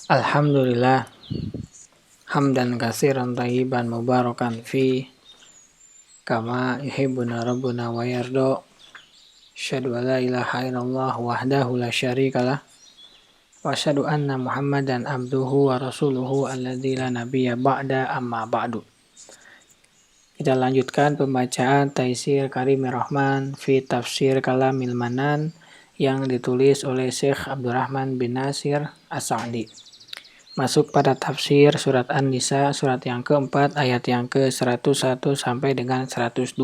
Alhamdulillah, hamdan katsiran thayyiban mubarakan fi kama yuhibbuna rabbuna wa yarda. Asyhadu an la ilaha illallah wahdahu la syarikalah wa asyhadu anna Muhammadan abduhu wa rasuluhu alladzi la nabiyya ba'da amma ba'du. Kita lanjutkan pembacaan Taisir Karimir Rahman fi Tafsir Kalamil Manan yang ditulis oleh Syekh Abdurrahman bin Nasir As-Sa'di. Masuk pada tafsir surat An-Nisa surat yang keempat ayat yang ke-101 sampai dengan 102.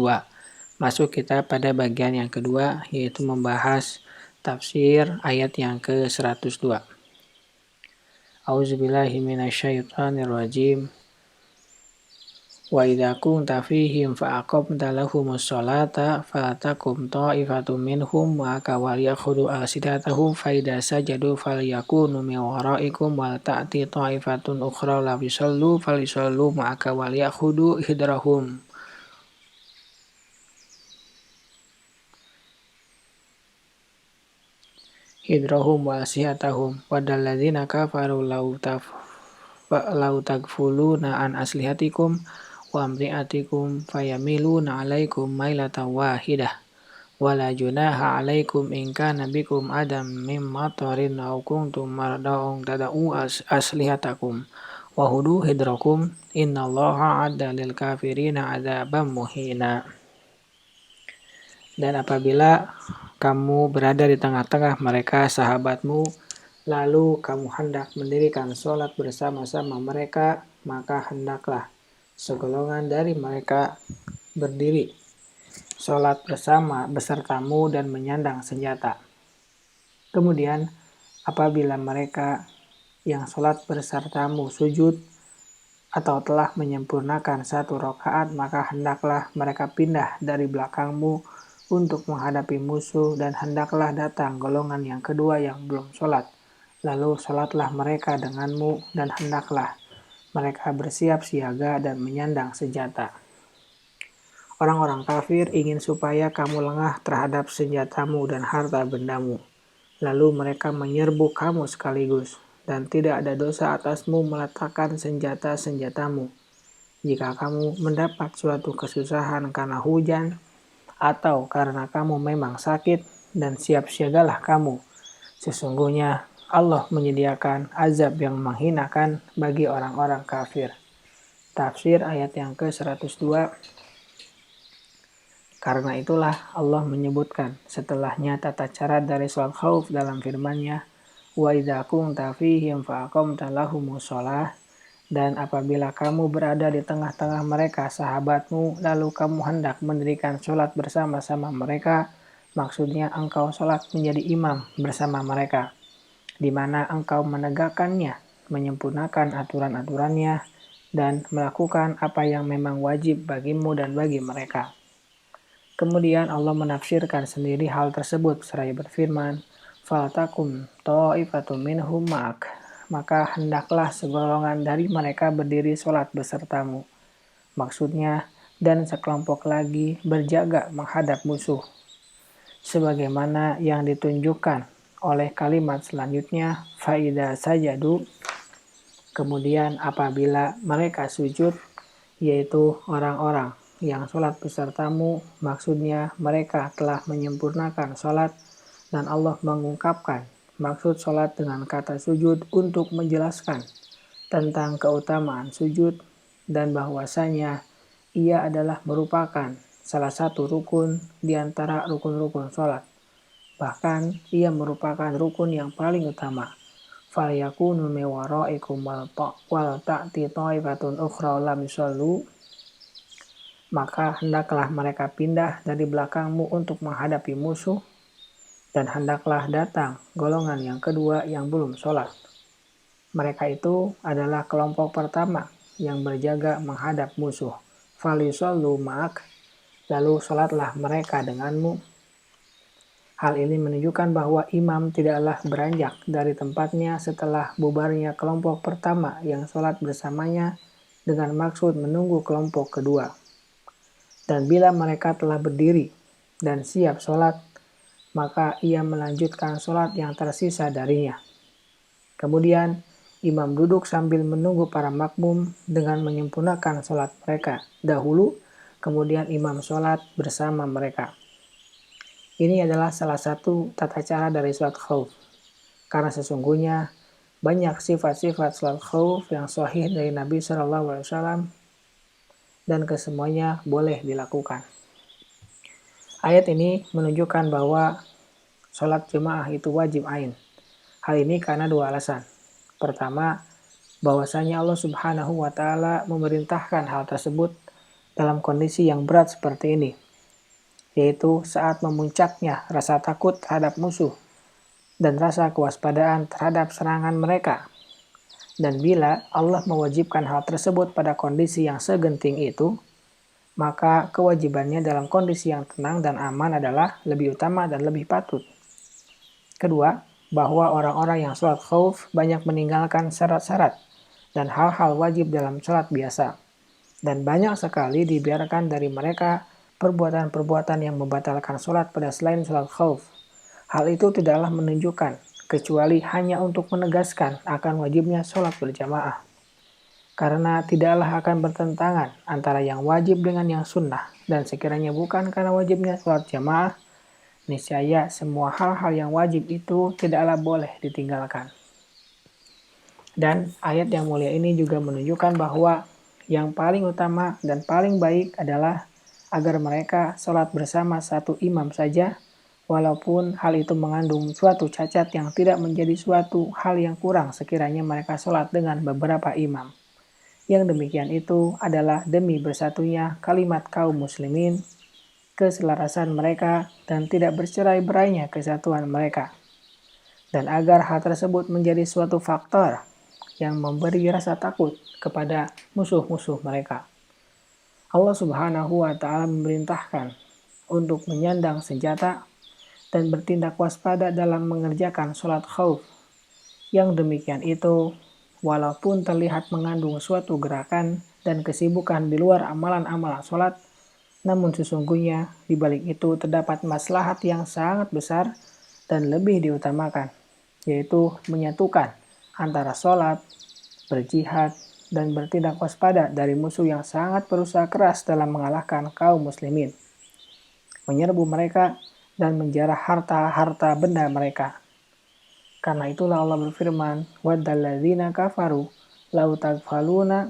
Masuk kita pada bagian yang kedua yaitu membahas tafsir ayat yang ke-102. A'udzubillahi minasyaitonirrajim. Wa idza kunta fihim fa aqamta lahumus sholata falatakum ta'ifatum minhum wa walyakhudhu alsidatahum fa idza sajadu falyakunu min waraikum wal ta'ti ta'ifatun ukhra la yusallu falisallu ma'aka walyakhudhu hidrahum wa sihatahum wadalladzina kafaru law tagfuluna an aslihatikum wa amri'atikum fayamiluna alaikum mailatan wahidah wala junaha alaikum in kana bikum adam mim matarin aw kuntum marda'un tada'u aslihatakum wa hudu hidrakum innallaha adda lil kafirina adzaban muhina. Dan apabila kamu berada di tengah-tengah mereka sahabatmu, lalu kamu hendak mendirikan sholat bersama-sama mereka, maka hendaklah segolongan dari mereka berdiri sholat bersama besertamu dan menyandang senjata. Kemudian apabila mereka yang sholat besertamu sujud atau telah menyempurnakan satu rakaat, maka hendaklah mereka pindah dari belakangmu untuk menghadapi musuh dan hendaklah datang golongan yang kedua yang belum sholat. Lalu sholatlah mereka denganmu dan hendaklah mereka bersiap siaga dan menyandang senjata. Orang-orang kafir ingin supaya kamu lengah terhadap senjatamu dan harta bendamu. Lalu mereka menyerbu kamu sekaligus, dan tidak ada dosa atasmu meletakkan senjata-senjatamu. Jika kamu mendapat suatu kesusahan karena hujan, atau karena kamu memang sakit, dan siap siagalah kamu. Sesungguhnya Allah menyediakan azab yang menghinakan bagi orang-orang kafir. Tafsir ayat yang ke-102. Karena itulah Allah menyebutkan setelahnya tata cara dari sholat khauf dalam firman-Nya, wa idza kunta fihim fa aqamta lahumus shalah, dan apabila kamu berada di tengah-tengah mereka sahabatmu, lalu kamu hendak mendirikan sholat bersama-sama mereka, maksudnya engkau sholat menjadi imam bersama mereka, di mana engkau menegakkannya, menyempurnakan aturan-aturannya, dan melakukan apa yang memang wajib bagimu dan bagi mereka. Kemudian Allah menafsirkan sendiri hal tersebut seraya berfirman, falatakum ta'ifatum minhum ma'ak, maka hendaklah segolongan dari mereka berdiri sholat besertamu. Maksudnya, dan sekelompok lagi berjaga menghadap musuh. Sebagaimana yang ditunjukkan oleh kalimat selanjutnya, faida sajadu, kemudian apabila mereka sujud, yaitu orang-orang yang sholat besertamu, maksudnya mereka telah menyempurnakan sholat, dan Allah mengungkapkan maksud sholat dengan kata sujud untuk menjelaskan tentang keutamaan sujud dan bahwasanya ia adalah merupakan salah satu rukun di antara rukun-rukun sholat. Bahkan ia merupakan rukun yang paling utama. Falyakunu min waraikum wal ta'ti ta'ifatun ukhra lam yusallu, maka hendaklah mereka pindah dari belakangmu untuk menghadapi musuh, dan hendaklah datang golongan yang kedua yang belum sholat. Mereka itu adalah kelompok pertama yang berjaga menghadap musuh. Falisallu ma'ak, lalu sholatlah mereka denganmu. Hal ini menunjukkan bahwa imam tidaklah beranjak dari tempatnya setelah bubarnya kelompok pertama yang sholat bersamanya dengan maksud menunggu kelompok kedua. Dan bila mereka telah berdiri dan siap sholat, maka ia melanjutkan sholat yang tersisa darinya. Kemudian imam duduk sambil menunggu para makmum dengan menyempurnakan sholat mereka dahulu, kemudian imam sholat bersama mereka. Ini adalah salah satu tata cara dari sholat khauf, karena sesungguhnya banyak sifat-sifat sholat khauf yang sahih dari Nabi SAW dan kesemuanya boleh dilakukan. Ayat ini menunjukkan bahwa sholat jemaah itu wajib ain. Hal ini karena dua alasan. Pertama, bahwasanya Allah Subhanahu wa Ta'ala memerintahkan hal tersebut dalam kondisi yang berat seperti ini, yaitu saat memuncaknya rasa takut terhadap musuh dan rasa kewaspadaan terhadap serangan mereka. Dan bila Allah mewajibkan hal tersebut pada kondisi yang segenting itu, maka kewajibannya dalam kondisi yang tenang dan aman adalah lebih utama dan lebih patut. Kedua, bahwa orang-orang yang sholat khauf banyak meninggalkan syarat-syarat dan hal-hal wajib dalam sholat biasa. Dan banyak sekali dibiarkan dari mereka perbuatan-perbuatan yang membatalkan sholat pada selain sholat khauf. Hal itu tidaklah menunjukkan, kecuali hanya untuk menegaskan akan wajibnya sholat berjamaah. Karena tidaklah akan bertentangan antara yang wajib dengan yang sunnah, dan sekiranya bukan karena wajibnya sholat jamaah, niscaya semua hal-hal yang wajib itu tidaklah boleh ditinggalkan. Dan ayat yang mulia ini juga menunjukkan bahwa yang paling utama dan paling baik adalah agar mereka sholat bersama satu imam saja, walaupun hal itu mengandung suatu cacat yang tidak menjadi suatu hal yang kurang sekiranya mereka sholat dengan beberapa imam. Yang demikian itu adalah demi bersatunya kalimat kaum muslimin, keselarasan mereka, dan tidak bercerai-berainya kesatuan mereka. Dan agar hal tersebut menjadi suatu faktor yang memberi rasa takut kepada musuh-musuh mereka. Allah Subhanahu wa Ta'ala memerintahkan untuk menyandang senjata dan bertindak waspada dalam mengerjakan sholat khauf. Yang demikian itu, walaupun terlihat mengandung suatu gerakan dan kesibukan di luar amalan-amalan sholat, namun sesungguhnya di balik itu terdapat maslahat yang sangat besar dan lebih diutamakan, yaitu menyatukan antara sholat, berjihad, dan bertindak waspada dari musuh yang sangat berusaha keras dalam mengalahkan kaum muslimin, menyerbu mereka, dan menjarah harta-harta benda mereka. Karena itulah Allah berfirman, "Waddalladzina kafaru lau tagfuluna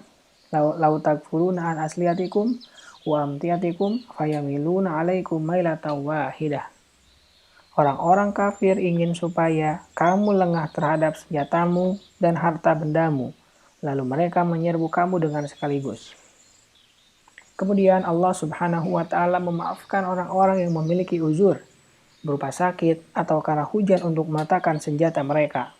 an asliyatikum wa amtiyatikum fayamiluna alaikum mailatan wahidah." Orang-orang kafir ingin supaya kamu lengah terhadap senjatamu dan harta bendamu, lalu mereka menyerbu kamu dengan sekaligus. Kemudian Allah Subhanahu wa Ta'ala memaafkan orang-orang yang memiliki uzur, berupa sakit atau karena hujan untuk meletakkan senjata mereka.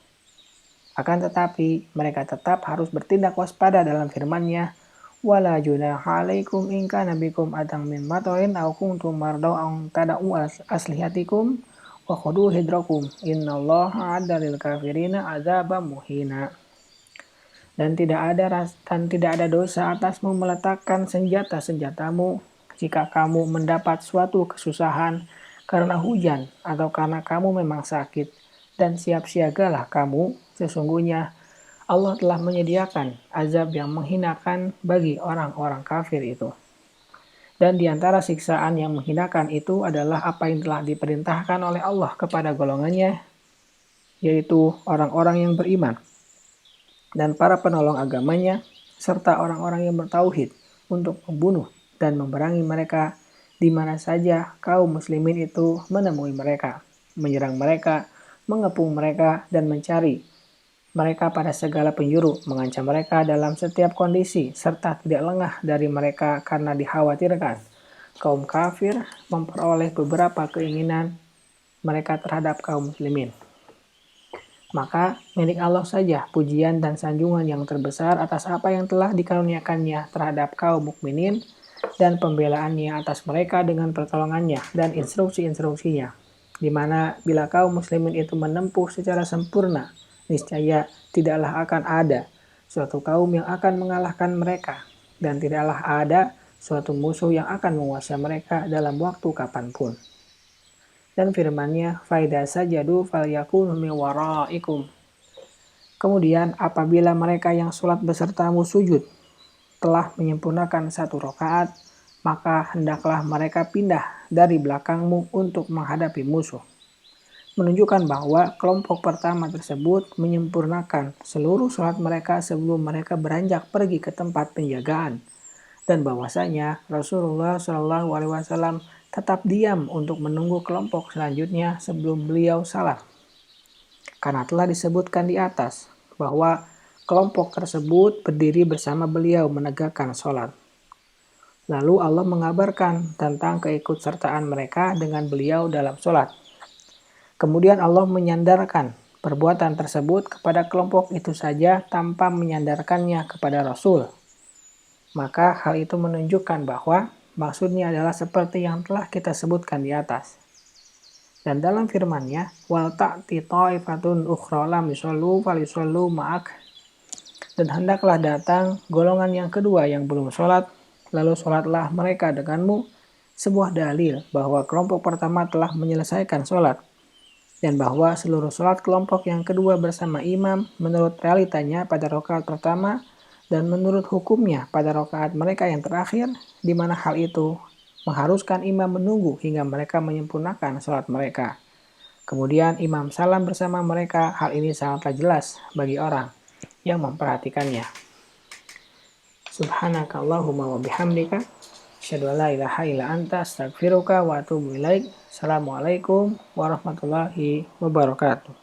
Akan tetapi, mereka tetap harus bertindak waspada dalam firman-Nya, "Wala junaha 'alaikum in kana bikum adang min matarin aw kuntum mardaw an tada'u aslihatikum wa khudu hidrakum innallaha 'adda lil kafirina 'adzaban muhina." Dan tidak ada dosa atasmu meletakkan senjata-senjatamu jika kamu mendapat suatu kesusahan karena hujan atau karena kamu memang sakit, dan siap siagalah kamu, sesungguhnya Allah telah menyediakan azab yang menghinakan bagi orang-orang kafir itu. Dan di antara siksaan yang menghinakan itu adalah apa yang telah diperintahkan oleh Allah kepada golongannya, yaitu orang-orang yang beriman dan para penolong agamanya, serta orang-orang yang bertauhid untuk membunuh dan memerangi mereka di mana saja kaum muslimin itu menemui mereka, menyerang mereka, mengepung mereka, dan mencari mereka pada segala penjuru, mengancam mereka dalam setiap kondisi, serta tidak lengah dari mereka karena dikhawatirkan kaum kafir memperoleh beberapa keinginan mereka terhadap kaum muslimin. Maka milik Allah saja pujian dan sanjungan yang terbesar atas apa yang telah dikaruniakannya terhadap kaum mukminin dan pembelaannya atas mereka dengan pertolongannya dan instruksi-instruksinya, di mana bila kaum muslimin itu menempuh secara sempurna, niscaya tidaklah akan ada suatu kaum yang akan mengalahkan mereka, dan tidaklah ada suatu musuh yang akan menguasai mereka dalam waktu kapanpun. Dan firman-Nya, "Faida sajadu falyakunu min waraikum." Kemudian apabila mereka yang sholat besertamu sujud telah menyempurnakan 1 rakaat, maka hendaklah mereka pindah dari belakangmu untuk menghadapi musuh. Menunjukkan bahwa kelompok pertama tersebut menyempurnakan seluruh sholat mereka sebelum mereka beranjak pergi ke tempat penjagaan. Dan bahwasanya Rasulullah Shallallahu Alaihi Wasallam tetap diam untuk menunggu kelompok selanjutnya sebelum beliau salat. Karena telah disebutkan di atas bahwa kelompok tersebut berdiri bersama beliau menegakkan sholat. Lalu Allah mengabarkan tentang keikutsertaan mereka dengan beliau dalam sholat. Kemudian Allah menyandarkan perbuatan tersebut kepada kelompok itu saja tanpa menyandarkannya kepada Rasul. Maka hal itu menunjukkan bahwa maksudnya adalah seperti yang telah kita sebutkan di atas. Dan dalam firman-Nya, wal ta'ti ta'ifatun ukhra lam yusallu falyusallu ma'ak. Dan hendaklah datang golongan yang kedua yang belum sholat, lalu sholatlah mereka denganmu, sebuah dalil bahwa kelompok pertama telah menyelesaikan sholat, dan bahwa seluruh sholat kelompok yang kedua bersama imam menurut realitanya pada rakaat pertama, dan menurut hukumnya pada rakaat mereka yang terakhir, di mana hal itu mengharuskan imam menunggu hingga mereka menyempurnakan sholat mereka. Kemudian imam salam bersama mereka. Hal ini sangatlah jelas bagi orang yang memperhatikannya. Subhanakallahumma wa bihamdika asyhadu an la ilaha illa anta astaghfiruka wa atubu ilaik. Assalamualaikum warahmatullahi wabarakatuh.